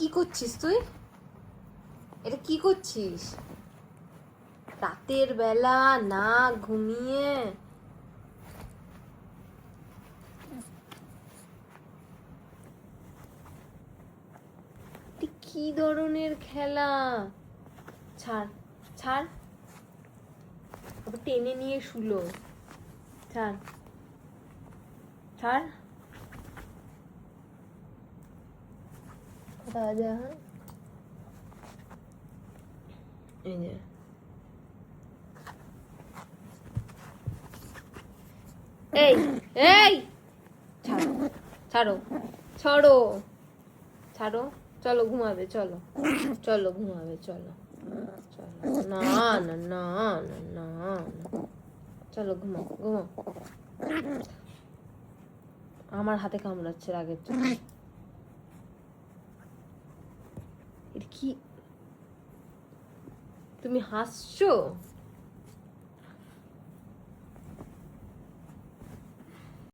কি করছিস তুই? এটা কি করছিস রাতের বেলা না ঘুমিয়ে? কি ধরনের খেলা? ছাড় ছাড়, টেনে নিয়ে শুলো। ছাড় ছাড়, রাজা। এই যে এই এই ছাড়ো ছাড়ো ছাড়ো ছাড়ো, চলো ঘুমাবে, চলো চলো ঘুমাবে, চলো চলো। না না না না না, চলো ঘুমাও ঘুমাও। আমার হাতে কামড়াচ্ছে রাগের জন্য। এটা কি, তুমি হাসছো?